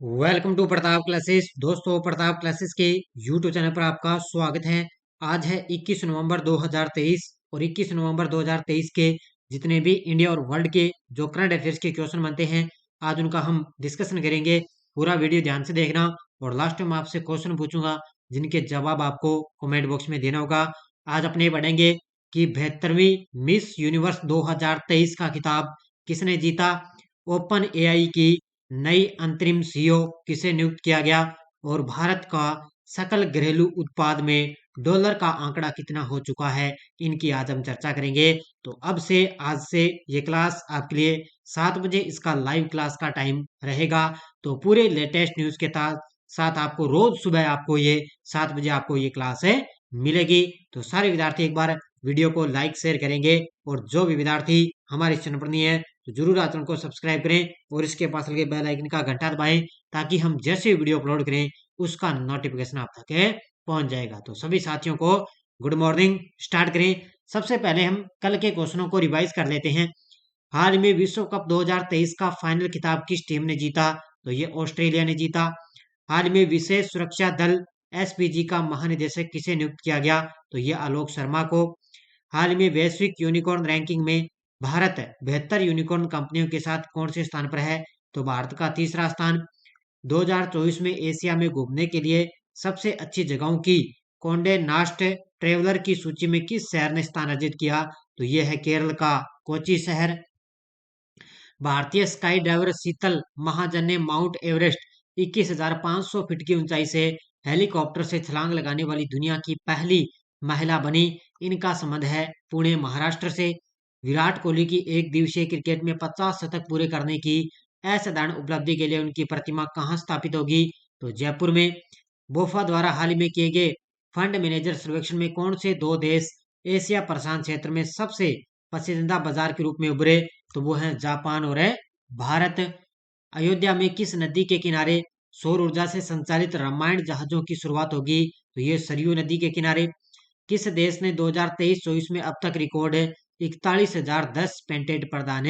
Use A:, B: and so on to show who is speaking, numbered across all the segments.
A: Welcome to Pratap classes. दोस्तों, Pratap classes के YouTube channel पर आपका स्वागत है। आज है 21 नवंबर 2023 और 21 नवंबर 2023 के जितने भी इंडिया और वर्ल्ड के जो करंट अफेयर्स के क्वेश्चन बनते हैं, आज उनका हम डिस्कशन करेंगे। पूरा वीडियो ध्यान से देखना और लास्ट में आपसे क्वेश्चन पूछूंगा जिनके जवाब आपको कमेंट बॉक्स में देना होगा। आज अपने पढ़ेंगे कि 72वीं मिस यूनिवर्स 2023 का खिताब किसने जीता, ओपन एआई की नई अंतरिम सीईओ किसे नियुक्त किया गया और भारत का सकल घरेलू उत्पाद में डॉलर का आंकड़ा कितना हो चुका है, इनकी आज हम चर्चा करेंगे। तो आज से ये क्लास आपके लिए 7 बजे इसका लाइव क्लास का टाइम रहेगा। तो पूरे लेटेस्ट न्यूज के साथ आपको रोज सुबह आपको ये 7 बजे आपको ये क्लास है मिलेगी। तो सारे विद्यार्थी एक बार वीडियो को लाइक शेयर करेंगे और जो भी विद्यार्थी हमारे चैनल पर नहीं है तो जरूर आप चैनल को सब्सक्राइब करें और इसके पास लगे बेल आइकन का घंटा दबाएं ताकि हम जैसे वीडियो अपलोड करें उसका नोटिफिकेशन आप तक पहुंच जाएगा। तो सभी साथियों को गुड मॉर्निंग। स्टार्ट करें। सबसे पहले हम कल के क्वेश्चनों को रिवाइज कर लेते हैं। हाल में विश्व कप 2023 का फाइनल खिताब किस टीम ने जीता? तो ये ऑस्ट्रेलिया ने जीता। हाल में विशेष सुरक्षा दल एसपीजी का महानिदेशक किसे नियुक्त किया गया? तो ये आलोक शर्मा को। हाल में वैश्विक यूनिकॉर्न रैंकिंग में भारत 72 यूनिकॉर्न कंपनियों के साथ कौन से स्थान पर है? तो भारत का तीसरा स्थान। 2024 में एशिया में घूमने के लिए सबसे अच्छी जगहों की कॉन्डे नास्ट ट्रेवलर की सूची में किस शहर ने स्थान अर्जित किया? तो यह है केरल का कोची शहर। भारतीय स्काई डाइवर शीतल महाजन ने माउंट एवरेस्ट 21,500 फीट की ऊंचाई से हेलीकॉप्टर से छलांग लगाने वाली दुनिया की पहली महिला बनी। इनका संबंध है पुणे महाराष्ट्र से। विराट कोहली की एक दिवसीय क्रिकेट में 50 शतक पूरे करने की असाधारण उपलब्धि के लिए उनकी प्रतिमा कहाँ स्थापित होगी? तो जयपुर में। बोफा द्वारा हाल ही में किए गए फंड मैनेजर सर्वेक्षण में कौन से दो देश एशिया प्रशांत क्षेत्र में सबसे पसंदीदा बाजार के रूप में उभरे? तो वो है जापान और है भारत। अयोध्या में किस नदी के किनारे सौर ऊर्जा से संचालित रामायण जहाजों की शुरुआत होगी? तो ये सरयू नदी के किनारे। किस देश ने 2023-24 में अब तक रिकॉर्ड 41,010 पेटेंट प्रदान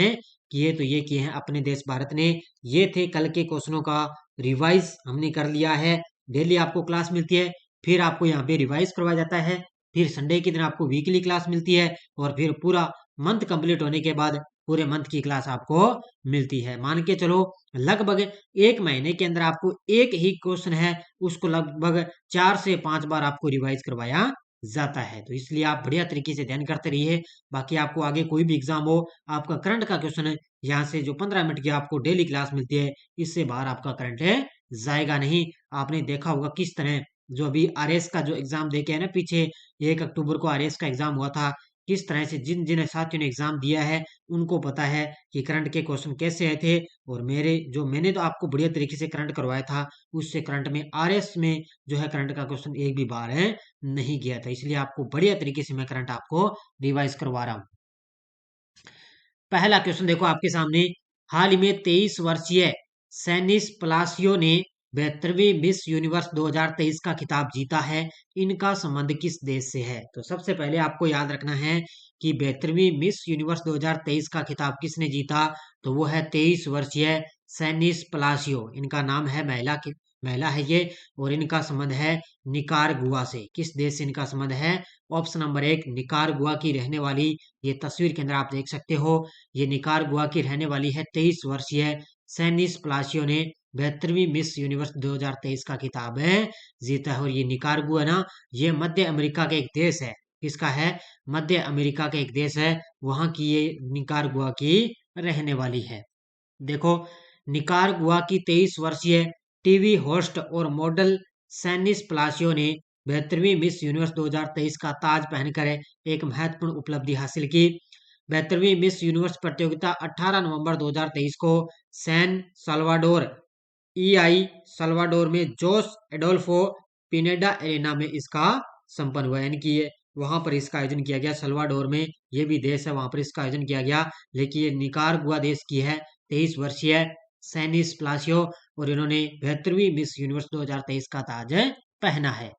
A: किए? तो ये किए हैं अपने देश भारत ने। ये थे कल के क्वेश्चनों का रिवाइज हमने कर लिया है। डेली आपको क्लास मिलती है, फिर आपको यहाँ पे रिवाइज करवाया जाता है, फिर संडे के दिन आपको वीकली क्लास मिलती है और फिर पूरा मंथ कंप्लीट होने के बाद पूरे मंथ की क्लास आपको मिलती है। मान के चलो लगभग एक महीने के अंदर आपको एक ही क्वेश्चन है उसको लगभग 4 से 5 बार आपको रिवाइज करवाया जाता है। तो इसलिए आप बढ़िया तरीके से ध्यान करते रहिए। बाकी आपको आगे कोई भी एग्जाम हो, आपका करंट का क्वेश्चन है यहाँ से जो 15 मिनट की आपको डेली क्लास मिलती है, इससे बाहर आपका करंट है जाएगा नहीं। आपने देखा होगा किस तरह जो अभी आरएस का जो एग्जाम दे के है ना, पीछे 1 अक्टूबर को आरएस का एग्जाम हुआ था, किस तरह से जिन जिन साथियों ने एग्जाम दिया है उनको पता है कि करंट के क्वेश्चन कैसे आए थे। और मैंने तो आपको बढ़िया तरीके से करंट करवाया था, उससे करंट में आरएस में जो है करंट का क्वेश्चन एक भी बार है नहीं गया था। इसलिए आपको बढ़िया तरीके से मैं करंट आपको रिवाइज करवा रहा हूँ। पहला क्वेश्चन देखो आपके सामने। हाल ही में 23 वर्षीय सैनिस पलासियो ने 72वीं मिस यूनिवर्स 2023 का खिताब जीता है। इनका संबंध किस देश से है? तो सबसे पहले आपको याद रखना है कि 72वीं मिस यूनिवर्स 2023 का खिताब किसने जीता? तो वो है 23 वर्षीय सैनिस पलासियो। इनका नाम है, महिला है ये, और इनका संबंध है निकारागुआ से। किस देश से इनका संबंध है? ऑप्शन नंबर 1 निकारागुआ की रहने वाली। ये तस्वीर के अंदर आप देख सकते हो, ये निकारागुआ की रहने वाली है 23 वर्षीय सैनिस पलासियो ने 72वीं मिस यूनिवर्स 2023 का खिताब है जीता है। और ये निकारागुआ ना, ये मध्य अमेरिका का एक देश है। किसका है? मध्य अमेरिका का एक देश है, वहां की ये निकारागुआ की रहने वाली है। देखो, निकारागुआ की 23 वर्षीय टीवी होस्ट और मॉडल सैनिस पलासियो ने 72वीं मिस यूनिवर्स 2023 का ताज पहनकर एक महत्वपूर्ण उपलब्धि हासिल की। 72वीं मिस यूनिवर्स प्रतियोगिता 18 नवंबर 2023 को सैन साल्वाडोर ईआई साल्वाडोर में जोस एडोल्फो पिनेडा एरेना में इसका संपन्न हुआ। यानी कि ये वहां पर इसका आयोजन किया गया, सल्वाडोर में, ये भी देश है, वहां पर इसका आयोजन किया गया। लेकिन ये निकारागुआ देश की है 23 वर्षीय सैनिस प्लासियो, और इन्होंने 72वीं मिस यूनिवर्स 2023 का ताज पहना है।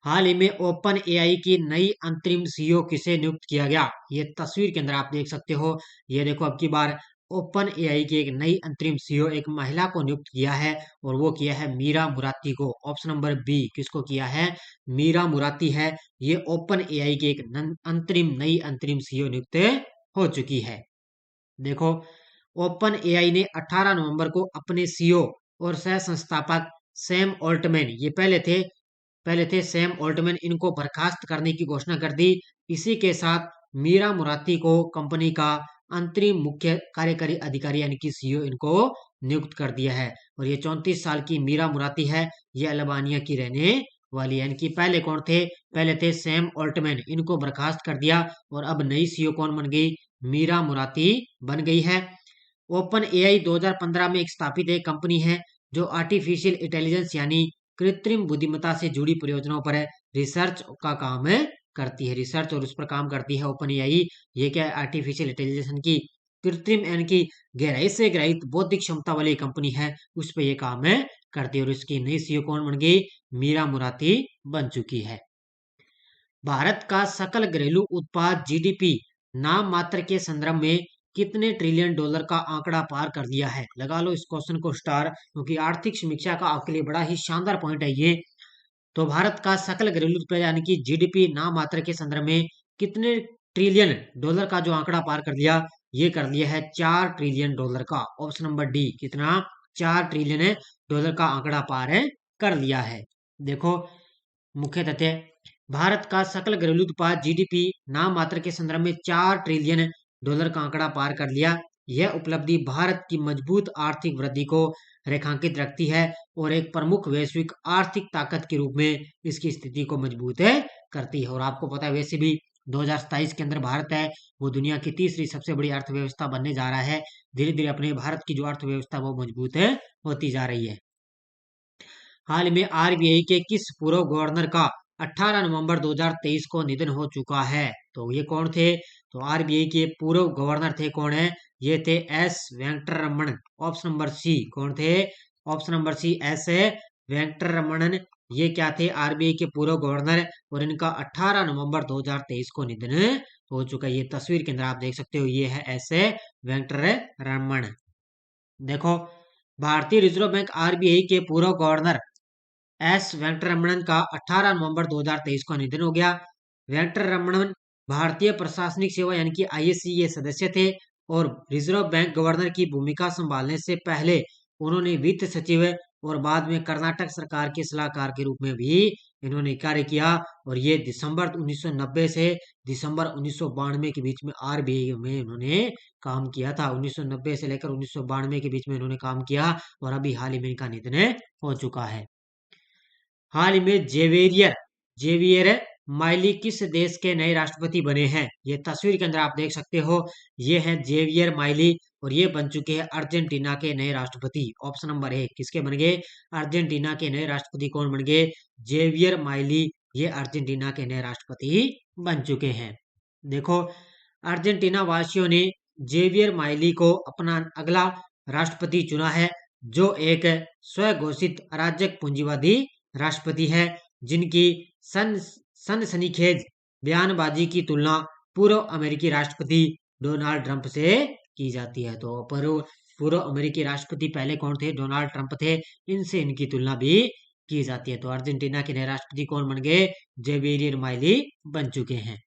A: हाल ही में ओपन एआई की नई अंतरिम सीईओ किसे नियुक्त किया गया? ये तस्वीर के अंदर आप देख सकते हो। ये देखो, अब की बार ओपन एआई की एक नई अंतरिम सीईओ एक महिला को नियुक्त किया है और वो किया है मीरा मुराती को। ऑप्शन नंबर बी, किसको किया है? मीरा मुराती है। ये ओपन एआई की एक नई अंतरिम सीईओ नियुक्त हो चुकी है। देखो, ओपन एआई ने 18 नवंबर को अपने सीईओ और सह संस्थापक सैम ऑल्टमैन, ये पहले थे सैम ऑल्टमैन, इनको बर्खास्त करने की घोषणा कर दी। इसी के साथ मीरा मुराती को कंपनी का अंतरिम मुख्य कार्यकारी अधिकारी यानी कि सीईओ इनको नियुक्त कर दिया है। और ये 34 साल की मीरा मुराती है, ये अल्बानिया की रहने वाली है। यानी कि पहले कौन थे? पहले थे सैम ऑल्टमैन, इनको बर्खास्त कर दिया और अब नई सीईओ कौन बन गई? मीरा मुराती बन गई है। ओपन एआई 2015 में एक स्थापित एक कंपनी है जो आर्टिफिशियल इंटेलिजेंस यानी कृत्रिम बुद्धिमत्ता से जुड़ी परियोजनाओं पर रिसर्च का काम करती है। रिसर्च और उस पर काम करती है ओपन एआई। ये क्या है? आर्टिफिशियल इंटेलिजेंस की कृत्रिम यानी कि गहराई से गहराई बौद्धिक क्षमता वाली कंपनी है, उस पर यह काम करती है। और इसकी नई सीईओ कौन बन गई? मीरा मुराती बन चुकी है। भारत का सकल घरेलू उत्पाद जीडीपी नाम मात्र के संदर्भ में कितने ट्रिलियन डॉलर का आंकड़ा पार कर दिया है? लगा लो इस क्वेश्चन को स्टार, क्योंकि आर्थिक समीक्षा का आपके लिए बड़ा ही शानदार पॉइंट है ये। तो भारत का सकल घरेलू उत्पाद यानी कि जीडीपी नाम मात्र के संदर्भ में कितने ट्रिलियन डॉलर का जो आंकड़ा पार कर दिया? ये कर लिया है 4 ट्रिलियन डॉलर का। ऑप्शन नंबर डी, कितना? 4 ट्रिलियन डॉलर का आंकड़ा पार कर लिया है। देखो, मुख्य तथ्य, भारत का सकल घरेलू उत्पाद जीडीपी नाम मात्र के संदर्भ में 4 ट्रिलियन डॉलर का आंकड़ा पार कर लिया। यह उपलब्धि भारत की मजबूत आर्थिक वृद्धि को रेखांकित रखती है और एक प्रमुख वैश्विक आर्थिक ताकत के रूप में इसकी स्थिति को मजबूत करती है। और आपको पता है वैसे भी 2027 के अंदर भारत है वो दुनिया की तीसरी सबसे बड़ी अर्थव्यवस्था बनने जा रहा है। धीरे धीरे अपने भारत की जो अर्थव्यवस्था वो मजबूत होती जा रही है। हाल में आरबीआई के किस पूर्व गवर्नर का 18 नवंबर 2023 को निधन हो चुका है? तो ये कौन थे? तो आरबीआई के पूर्व गवर्नर थे, कौन है? ये थे S Venkataraman. Option number C, कौन थे? Option number C, S Venkataramanan. ये क्या थे? आरबीआई के पूर्व गवर्नर। और इनका 18 नवंबर 2023 को निधन हो चुका है। ये तस्वीर के अंदर आप देख सकते हो, ये है एस वेंकटरमण। देखो, भारतीय रिजर्व बैंक आरबीआई के पूर्व गवर्नर एस वेंकटरमणन का 18 नवंबर 2023 को निधन हो गया। वेंकटरमणन भारतीय प्रशासनिक सेवा यानी कि आईएससी ये सदस्य थे और रिजर्व बैंक गवर्नर की भूमिका संभालने से पहले उन्होंने वित्त सचिव और बाद में कर्नाटक सरकार के सलाहकार के रूप में भी इन्होंने कार्य किया। और ये दिसंबर 1990 से दिसंबर 1992 के बीच में आरबीआई में इन्होंने काम किया था। 1990 से लेकर 1992 के बीच में इन्होंने काम किया और अभी हाल ही में इनका निधन हो चुका है। हाल ही में जेवियर माइली किस देश के नए राष्ट्रपति बने हैं? ये तस्वीर के अंदर आप देख सकते हो, ये हैं जेवियर माइली और ये बन चुके हैं अर्जेंटीना के नए राष्ट्रपति। ऑप्शन नंबर ए, किसके बन गए? अर्जेंटीना के नए राष्ट्रपति कौन बन गए? जेवियर माइली, ये अर्जेंटीना के नए राष्ट्रपति बन चुके हैं। देखो, अर्जेंटीना वासियों ने जेवियर माइली को अपना अगला राष्ट्रपति चुना है, जो एक स्वघोषित अराजक पूंजीवादी राष्ट्रपति है जिनकी सनसनीखेज बयानबाजी की तुलना पूर्व अमेरिकी राष्ट्रपति डोनाल्ड ट्रंप से की जाती है। तो पूर्व अमेरिकी राष्ट्रपति पहले कौन थे? डोनाल्ड ट्रंप थे। इनसे इनकी तुलना भी की जाती है। तो अर्जेंटीना के नए राष्ट्रपति कौन बन गए? जेवियर माइली बन चुके हैं।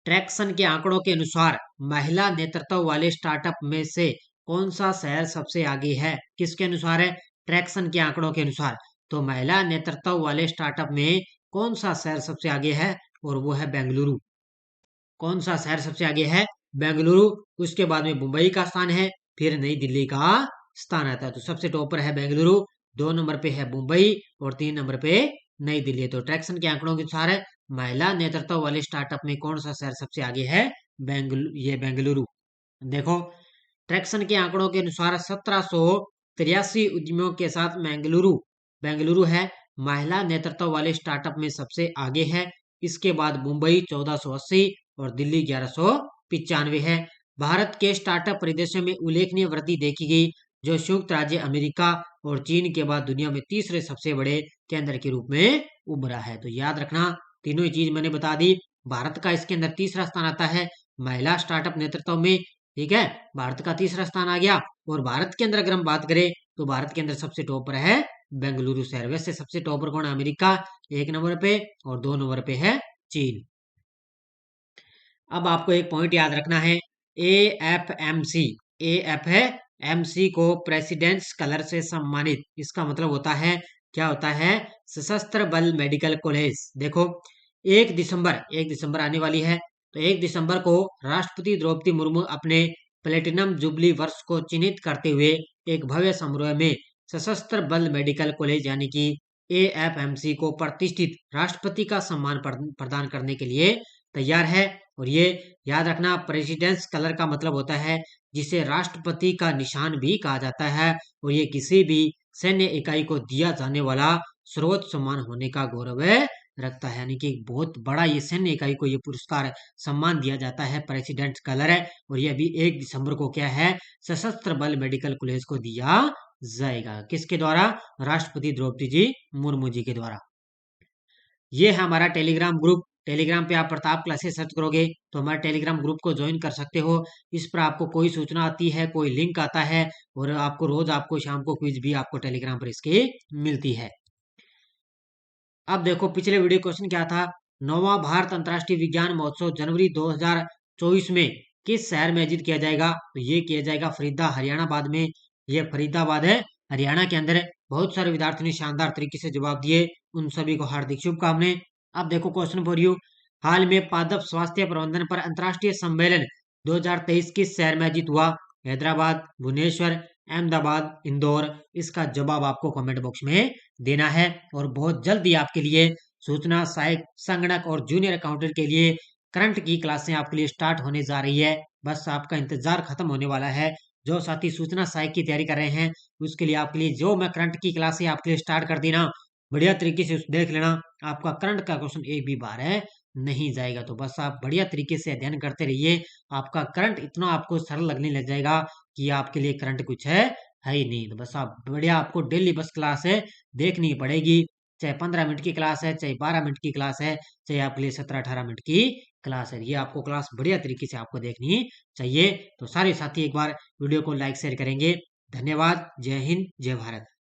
A: ट्रैक्सन के आंकड़ों के अनुसार महिला नेतृत्व वाले स्टार्टअप में से कौन सा शहर सबसे आगे है? किसके अनुसार है? ट्रैक्सन के आंकड़ों के अनुसार। तो महिला नेतृत्व वाले स्टार्टअप में कौन सा शहर सबसे आगे है? और वो है बेंगलुरु। कौन सा शहर सबसे आगे है? बेंगलुरु। उसके बाद में मुंबई का स्थान है, फिर नई दिल्ली का स्थान आता है। तो सबसे टॉप पर है बेंगलुरु, 2 नंबर पे है मुंबई और 3 नंबर पे नई दिल्ली। तो ट्रैक्सन के आंकड़ों के अनुसार महिला नेतृत्व वाले स्टार्टअप में कौन सा शहर सबसे आगे है? ये बेंगलुरु। देखो, ट्रैक्सन के आंकड़ों के अनुसार 1783 उद्यमियों के साथ बेंगलुरु है महिला नेतृत्व वाले स्टार्टअप में सबसे आगे है। इसके बाद मुंबई 1480 और दिल्ली 1195 है। भारत के स्टार्टअप परिदृश्य में उल्लेखनीय वृद्धि देखी गई, जो संयुक्त राज्य अमेरिका और चीन के बाद दुनिया में तीसरे सबसे बड़े केंद्र के रूप में उभरा है। तो याद रखना, तीनों ही चीज मैंने बता दी। भारत का इसके अंदर तीसरा स्थान आता है महिला स्टार्टअप नेतृत्व में। ठीक है, भारत का तीसरा स्थान आ गया। और भारत के अंदर अगर हम बात करें तो भारत के अंदर सबसे टॉप पर है बेंगलुरु शहर। वैसे सबसे टॉप पर कौन है? अमेरिका 1 नंबर पे, और 2 नंबर पे है चीन। अब आपको एक पॉइंट याद रखना है, AFMC। AF है MC को प्रेसिडेंट्स कलर से सम्मानित। इसका मतलब होता है, क्या होता है? सशस्त्र बल मेडिकल कॉलेज। देखो 1 दिसंबर आने वाली है, तो 1 दिसंबर को राष्ट्रपति द्रौपदी मुर्मू अपने प्लेटिनम जुबली वर्ष को चिन्हित करते हुए एक भव्य समारोह में सशस्त्र बल मेडिकल कॉलेज यानी कि AFMC को प्रतिष्ठित राष्ट्रपति का सम्मान प्रदान करने के लिए तैयार है। और ये याद रखना, प्रेसिडेंट्स कलर का मतलब होता है जिसे राष्ट्रपति का निशान भी कहा जाता है, और ये किसी भी सैन्य इकाई को दिया जाने वाला सर्वोच्च सम्मान होने का गौरव रखता है। यानी कि बहुत बड़ा ये सैन्य इकाई को ये पुरस्कार सम्मान दिया जाता है, प्रेसिडेंट कलर है। और ये अभी 1 दिसंबर को क्या है? सशस्त्र बल मेडिकल कॉलेज को दिया जाएगा। किसके द्वारा? राष्ट्रपति द्रौपदी जी मुर्मू जी के द्वारा। ये है हमारा टेलीग्राम ग्रुप। टेलीग्राम पे आप प्रताप क्लासेस सर्च करोगे तो हमारे टेलीग्राम ग्रुप को ज्वाइन कर सकते हो। इस पर आपको कोई सूचना आती है, कोई लिंक आता है, और आपको रोज आपको शाम को क्विज भी आपको टेलीग्राम पर इसकी मिलती है। अब देखो पिछले वीडियो क्वेश्चन क्या था? 9वां भारत अंतर्राष्ट्रीय विज्ञान महोत्सव जनवरी 2024 में किस शहर में आयोजित किया जाएगा? तो ये किया जाएगा हरियाणाबाद में। ये फरीदाबाद है, हरियाणा के अंदर है। बहुत सारे विद्यार्थियों ने शानदार तरीके से जवाब दिए, उन सभी को हार्दिक शुभकामनाएं। अब देखो क्वेश्चन फॉर यू, हाल में पादप स्वास्थ्य प्रबंधन पर अंतर्राष्ट्रीय सम्मेलन 2023 किस शहर में आयोजित हुआ? हैदराबाद, भुवनेश्वर, अहमदाबाद, इंदौर। इसका जवाब आपको कमेंट बॉक्स में देना है। और बहुत जल्दी आपके लिए सूचना सहायक, संगणक और जूनियर अकाउंटेंट के लिए करंट की क्लासें आपके लिए स्टार्ट होने जा रही है। बस आपका इंतजार खत्म होने वाला है। जो साथी सूचना सहायक की तैयारी कर रहे हैं उसके लिए आपके लिए जो मैं करंट की क्लासें आपके लिए स्टार्ट कर दी ना, बढ़िया तरीके से देख लेना। आपका करंट का क्वेश्चन एक भी बार है नहीं जाएगा। तो बस आप बढ़िया तरीके से अध्ययन करते रहिए। आपका करंट इतना आपको सरल लगने लग जाएगा कि आपके लिए करंट कुछ है ही नहीं। तो बस आप बढ़िया, आपको डेली बस क्लास है देखनी पड़ेगी। चाहे 15 मिनट की क्लास है, चाहे 12 मिनट की क्लास है, चाहे आपके लिए 17-18 मिनट की क्लास है, ये आपको क्लास बढ़िया तरीके से आपको देखनी चाहिए। तो सारे साथी एक बार वीडियो को लाइक शेयर करेंगे। धन्यवाद। जय हिंद, जय भारत।